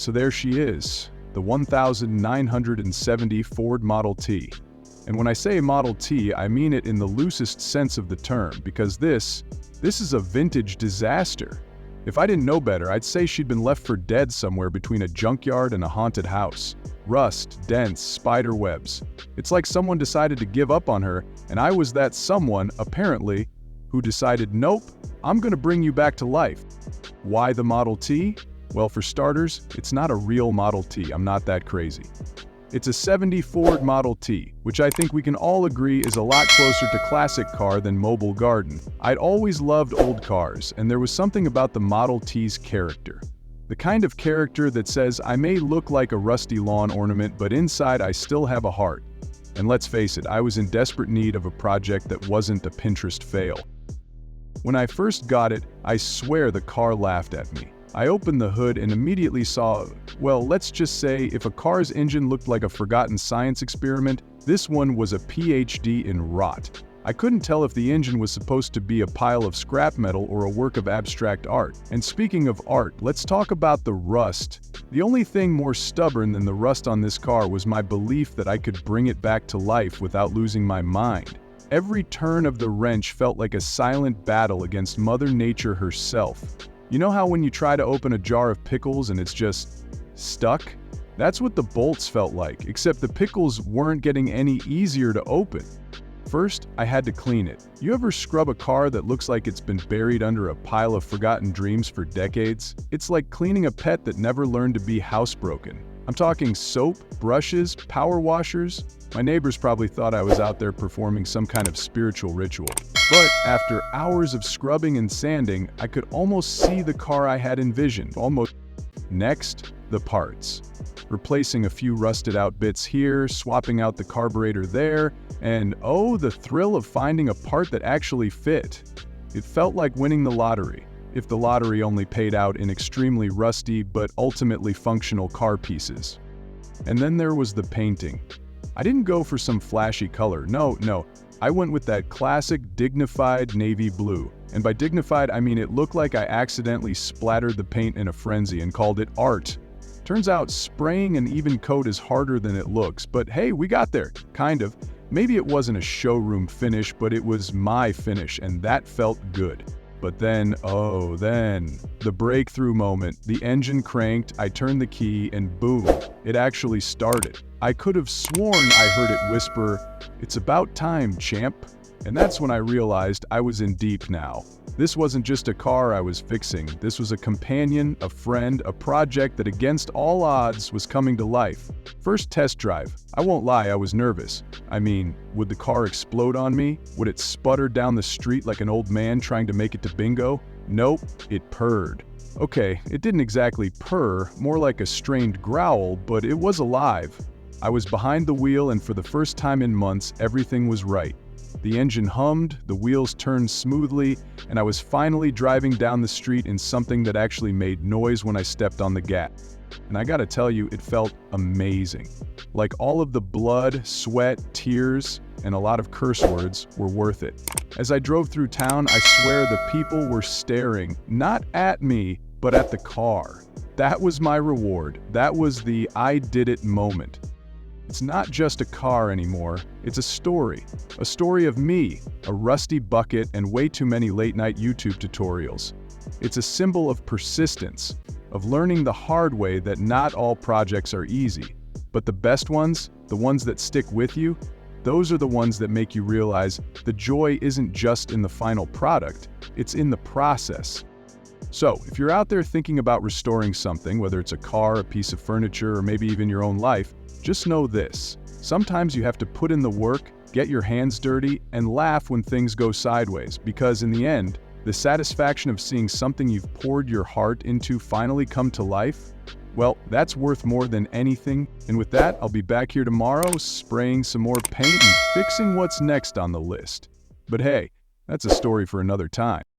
so there she is, the 1970 Ford Model T. And when I say Model T, I mean it in the loosest sense of the term, because this is a vintage disaster. If I didn't know better, I'd say she'd been left for dead somewhere between a junkyard and a haunted house. Rust, dents, spider webs. It's like someone decided to give up on her, and I was that someone, apparently, who decided, nope, I'm gonna bring you back to life. Why the Model T? Well, for starters, it's not a real Model T. I'm not that crazy. It's a '70 Ford Model T, which I think we can all agree is a lot closer to classic car than mobile garden. I'd always loved old cars, and there was something about the Model T's character. The kind of character that says, I may look like a rusty lawn ornament, but inside I still have a heart. And let's face it, I was in desperate need of a project that wasn't a Pinterest fail. When I first got it, I swear the car laughed at me. I opened the hood and immediately saw, well, let's just say if a car's engine looked like a forgotten science experiment, this one was a PhD in rot. I couldn't tell if the engine was supposed to be a pile of scrap metal or a work of abstract art. And speaking of art, let's talk about the rust. The only thing more stubborn than the rust on this car was my belief that I could bring it back to life without losing my mind. Every turn of the wrench felt like a silent battle against Mother Nature herself. You know how when you try to open a jar of pickles and it's just stuck? That's what the bolts felt like, except the pickles weren't getting any easier to open. First, I had to clean it. You ever scrub a car that looks like it's been buried under a pile of forgotten dreams for decades? It's like cleaning a pet that never learned to be housebroken. I'm talking soap, brushes, power washers. My neighbors probably thought I was out there performing some kind of spiritual ritual. But after hours of scrubbing and sanding, I could almost see the car I had envisioned. Next, the parts. Replacing a few rusted out bits here, swapping out the carburetor there, and oh, the thrill of finding a part that actually fit. It felt like winning the lottery, if the lottery only paid out in extremely rusty but ultimately functional car pieces. And then there was the painting. I didn't go for some flashy color, no. I went with that classic dignified navy blue. And by dignified, I mean it looked like I accidentally splattered the paint in a frenzy and called it art. Turns out spraying an even coat is harder than it looks, but hey, we got there, kind of. Maybe it wasn't a showroom finish, but it was my finish, and that felt good. But then, the breakthrough moment. The engine cranked, I turned the key, and boom, it actually started. I could have sworn I heard it whisper, "It's about time, champ." And that's when I realized I was in deep now. This wasn't just a car I was fixing. This was a companion, a friend, a project that against all odds was coming to life. First test drive. I won't lie, I was nervous. I mean, would the car explode on me? Would it sputter down the street like an old man trying to make it to bingo? Nope, it purred. Okay, it didn't exactly purr, more like a strained growl, but it was alive. I was behind the wheel, and for the first time in months, everything was right. The engine hummed, the wheels turned smoothly, and I was finally driving down the street in something that actually made noise when I stepped on the gas. And I gotta tell you, it felt amazing. Like all of the blood, sweat, tears, and a lot of curse words were worth it. As I drove through town, I swear the people were staring, not at me, but at the car. That was my reward. That was the I did it moment. It's not just a car anymore, it's a story of me, a rusty bucket, and way too many late-night YouTube tutorials. It's a symbol of persistence, of learning the hard way that not all projects are easy. But the best ones, the ones that stick with you, those are the ones that make you realize the joy isn't just in the final product, it's in the process. So, if you're out there thinking about restoring something, whether it's a car, a piece of furniture, or maybe even your own life, just know this. Sometimes you have to put in the work, get your hands dirty, and laugh when things go sideways, because in the end, the satisfaction of seeing something you've poured your heart into finally come to life, well, that's worth more than anything. And with that, I'll be back here tomorrow, spraying some more paint and fixing what's next on the list. But hey, that's a story for another time.